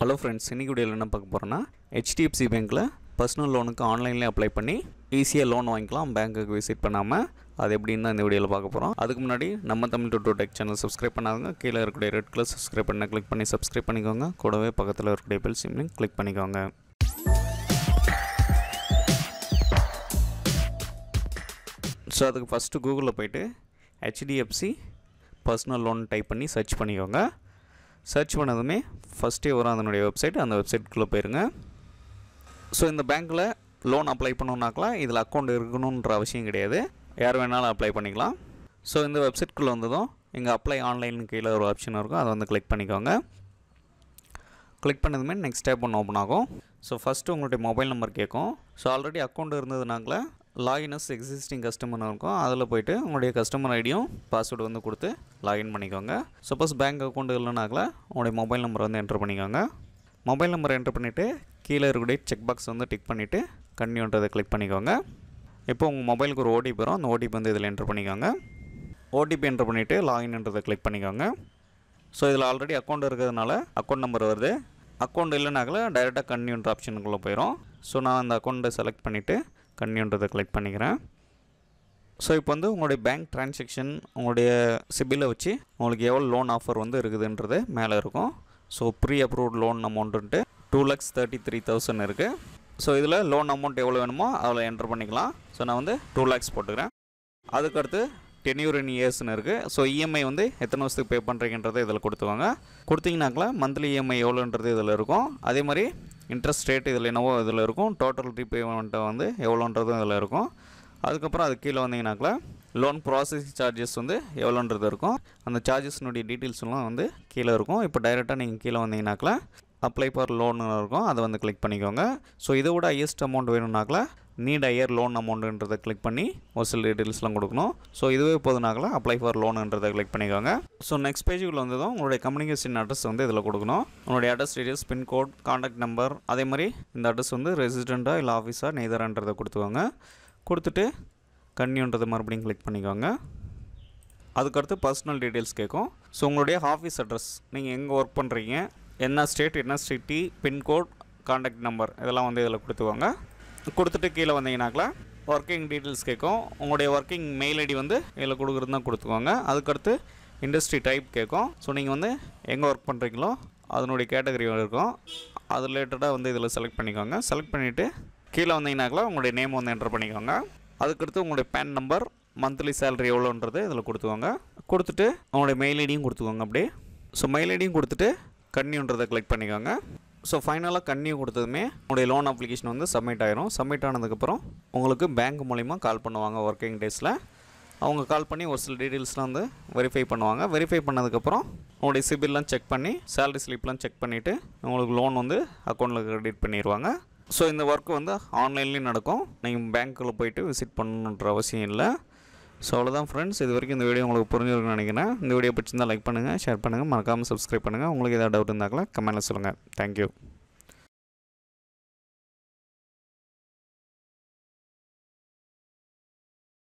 Hello friends, இன்னைக்கு வீடியோவில் என்ன பார்க்க போகிறோன்னா HDFC பேங்க்கில் பர்சனல் லோனுக்கு ஆன்லைன்லேயே அப்ளை பண்ணி ஈஸியாக லோன் வாங்கிக்கலாம் பேங்க்குக்கு விசிட் பண்ணாமல். அது எப்படின்னு தான் இந்த வீடியோவில் பார்க்க போகிறோம். அதுக்கு முன்னாடி நம்ம Tamil to tech channel subscribe பண்ணாதவங்க கீழே இருக்கக்கூடிய ரெட் கலர் சப்ஸ்கிரைப் பண்ண கிளிக் பண்ணி சப்ஸ்கிரைப் பண்ணிக்கோங்க. கூடவே பக்கத்தில் இருக்கக்கூடிய பெல் சிம்லையும் கிளிக் பண்ணிக்கோங்க. ஸோ அதுக்கு ஃபஸ்ட்டு கூகுளில் போய்ட்டு HDFC பர்சனல் லோன் டைப் பண்ணி சர்ச் பண்ணிக்கோங்க. சர்ச் பண்ணதுமே ஃபஸ்ட்டே வரும் அதனுடைய வெப்சைட். அந்த வெப்சைட்குள்ளே போயிருங்க. ஸோ இந்த பேங்க்கில் லோன் அப்ளை பண்ணணுன்னாக்கலாம் இதில் அக்கௌண்ட் இருக்கணுன்ற அவசியம் கிடையாது, யார் வேணாலும் அப்ளை பண்ணிக்கலாம். ஸோ இந்த வெப்சைட்குள்ளே வந்ததும் இங்கே அப்ளை ஆன்லைன் கீழே ஒரு ஆப்ஷன் இருக்கும், அதை வந்து கிளிக் பண்ணிக்கோங்க. கிளிக் பண்ணதுமே நெக்ஸ்ட் டேப் ஒன்று ஓப்பன் ஆகும். ஸோ ஃபஸ்ட்டு உங்களுடைய மொபைல் நம்பர் கேட்கும். ஸோ ஆல்ரெடி அக்கௌண்ட் இருந்ததுனால லாகின்ஸ் எக்ஸிஸ்டிங் கஸ்டமர்னு இருக்கும், அதில் போய்ட்டு உங்களுடைய கஸ்டமர் ஐடியும் பாஸ்வேர்டு வந்து கொடுத்து லாகின் பண்ணிக்கோங்க. சப்போஸ் பேங்க் அக்கௌண்ட் இல்லைனாக்கல உங்களுடைய மொபைல் நம்பர் வந்து என்ட்ரு பண்ணிக்கோங்க. மொபைல் நம்பர் என்ட்ரு பண்ணிவிட்டு கீழே இருக்கக்கூடிய செக் பாக்ஸ் வந்து டிக் பண்ணிவிட்டு கன்டினியூன்றதை கிளிக் பண்ணிக்கோங்க. இப்போ உங்கள் மொபைலுக்கு ஒரு ஓடிபி வரும், அந்த ஓடிபி வந்து இதில் என்ட்ரு பண்ணிக்கோங்க. ஓடிபி என்ட்ரு பண்ணிவிட்டு லாகின்ன்றதை கிளிக் பண்ணிக்கோங்க. ஸோ இதில் ஆல்ரெடி அக்கௌண்ட் இருக்கிறதுனால அக்கௌண்ட் நம்பர் வருது. அக்கௌண்ட் இல்லைனாக்கல டைரெக்டாக கன்டினியூன்ற ஆப்ஷனுக்குள்ளே போயிடும். ஸோ நான் அந்த அக்கௌண்ட்டை செலக்ட் பண்ணிவிட்டு கன்டினியூன்றதை கிளிக் பண்ணிக்கிறேன். ஸோ இப்போ வந்து உங்களுடைய பேங்க் ட்ரான்சாக்ஷன் உங்களுடைய சிபிலை வச்சு உங்களுக்கு எவ்வளோ லோன் ஆஃபர் வந்து இருக்குதுன்றது மேலே இருக்கும். ஸோ ப்ரீ அப்ரூவ்ட் லோன் அமௌண்ட்டுன்ட்டு 2,33,000 இருக்குது. ஸோ இதில் லோன் அமௌண்ட் எவ்வளோ வேணுமோ அதில் என்ட்ரு பண்ணிக்கலாம். ஸோ நான் வந்து 2 lakhs போட்டுக்கிறேன். அதுக்கடுத்து டென்யூர் இன் இயர்ஸ்னு இருக்குது. ஸோ இஎம்ஐ வந்து எத்தனை வருஷத்துக்கு பே பண்ணுறீங்கன்றதை இதில் கொடுத்துவாங்க. கொடுத்தீங்கன்னாக்கல மந்த்லி இஎம்ஐ எவ்வளோன்றது இதில் இருக்கும். அதே மாதிரி இன்ட்ரெஸ்ட் ரேட் இதில் என்னவோ இதில் இருக்கும். டோட்டல் ரீபேமெண்ட்டை வந்து எவ்வளோன்றதும் இதில் இருக்கும். அதுக்கப்புறம் அது கீழே வந்தீங்கன்னாக்கல லோன் ப்ராசஸிங் சார்ஜஸ் வந்து எவ்வளோன்றது இருக்கும். அந்த சார்ஜஸ்னுடைய டீட்டெயில்ஸ்லாம் வந்து கீழே இருக்கும். இப்போ டைரெக்டாக நீங்கள் கீழே வந்தீங்கன்னாக்கல அப்ளை ஃபார் லோன்னு இருக்கும், அதை வந்து கிளிக் பண்ணிக்கோங்க. ஸோ இதை விட ஹையஸ்ட் அமௌண்ட் வேணும்னாக்கல நீட் ஹையர் லோன் அமௌண்ட்டுன்றதை கிளிக் பண்ணி ஒரு சில டீட்டெயில்ஸ்லாம் கொடுக்கணும். ஸோ இதுவே போதுனாக்கல அப்ளை ஃபார் லோனுன்றதை கிளிக் பண்ணிக்கோங்க. ஸோ நெக்ஸ்ட் பேஜுக்குள்ள வந்ததும் உங்களுடைய கம்யூனிகேஷன் அட்ரஸ் வந்து இதில் கொடுக்கணும். உங்களுடைய address details, pin code, contact number, அதே மாதிரி இந்த அட்ரஸ் வந்து ரெசிடெண்ட்டாக இல்லை ஆஃபீஸாக நெய்தரான்றதை கொடுத்துவாங்க. கொடுத்துட்டு கன்டினியூன்றதை மறுபடியும் கிளிக் பண்ணிக்கோங்க. அதுக்கடுத்து பர்சனல் டீட்டெயில்ஸ் கேட்கும். ஸோ உங்களுடைய ஆஃபீஸ் அட்ரஸ், நீங்கள் எங்கே ஒர்க் பண்ணுறீங்க, என்ன ஸ்டேட், என்ன சிட்டி, பின்கோட், கான்டாக்ட் நம்பர் இதெல்லாம் வந்து இதில் கொடுத்துவாங்க. கொடுத்துட்டு கீழே வந்தீங்கன்னாக்கல ஒர்க்கிங் டீட்டெயில்ஸ் கேட்கும். உங்களுடைய ஒர்க்கிங் மெயில் ஐடி வந்து இதில் கொடுக்குறது தான் கொடுத்துக்கோங்க. அதுக்கடுத்து இண்டஸ்ட்ரி டைப் கேட்கும். ஸோ நீங்கள் வந்து எங்கே ஒர்க் பண்ணுறீங்களோ அதனுடைய கேட்டகரி இருக்கும், அது ரிலேட்டடாக வந்து இதில் செலக்ட் பண்ணிக்கோங்க. செலக்ட் பண்ணிவிட்டு கீழே வந்தீங்கன்னாக்கல உங்களுடைய நேம் வந்து என்டர் பண்ணிக்கோங்க. அதுக்கடுத்து உங்களுடைய பேன் நம்பர், மந்த்லி சேலரி எவ்வளோன்றது இதில் கொடுத்துக்கோங்க. கொடுத்துட்டு உங்களுடைய மெயில் ஐடியும் கொடுத்துக்கோங்க அப்படியே. ஸோ மெயில் ஐடியும் கொடுத்துட்டு கன்டினியூன்றதை கிளிக் பண்ணிக்கோங்க. ஸோ ஃபைனலாக கன்டினியூ கொடுத்ததுமே உங்களுடைய லோன் அப்ளிகேஷன் வந்து சப்மிட் ஆயிரும். சப்மிட் ஆனதுக்கப்புறம் உங்களுக்கு பேங்க் மூலிமா கால் பண்ணுவாங்க ஒர்க்கிங் டேஸில். அவங்க கால் பண்ணி ஒரு சில டீட்டெயில்ஸ்லாம் வந்து வெரிஃபை பண்ணுவாங்க. வெரிஃபை பண்ணதுக்கப்புறம் உங்களுடைய சிபில்லாம் செக் பண்ணி சேலரி ஸ்லிப்லாம் செக் பண்ணிவிட்டு உங்களுக்கு லோன் வந்து அக்கௌண்ட்டில் கிரெடிட் பண்ணிடுவாங்க. ஸோ இந்த ஒர்க் வந்து ஆன்லைன்லேயும் நடக்கும், நீங்கள் பேங்க்கில் போய்ட்டு விசிட் பண்ணணுன்ற அவசியம் இல்லை. ஸோ அவ்வளோதான் ஃப்ரெண்ட்ஸ், இது வரைக்கும் இந்த வீடியோ உங்களுக்கு புரிஞ்சிருக்குன்னு நினைக்கிறேன். இந்த வீடியோ பிடிச்சிருந்தால் லைக் பண்ணுங்கள், ஷேர் பண்ணுங்கள், மறக்காமல் சப்ஸ்கிரைப் பண்ணுங்கள். உங்களுக்கு ஏதாவது டவுட் இருந்தாக்கல கமெண்ட்டில் சொல்லுங்கள். தேங்க்யூ.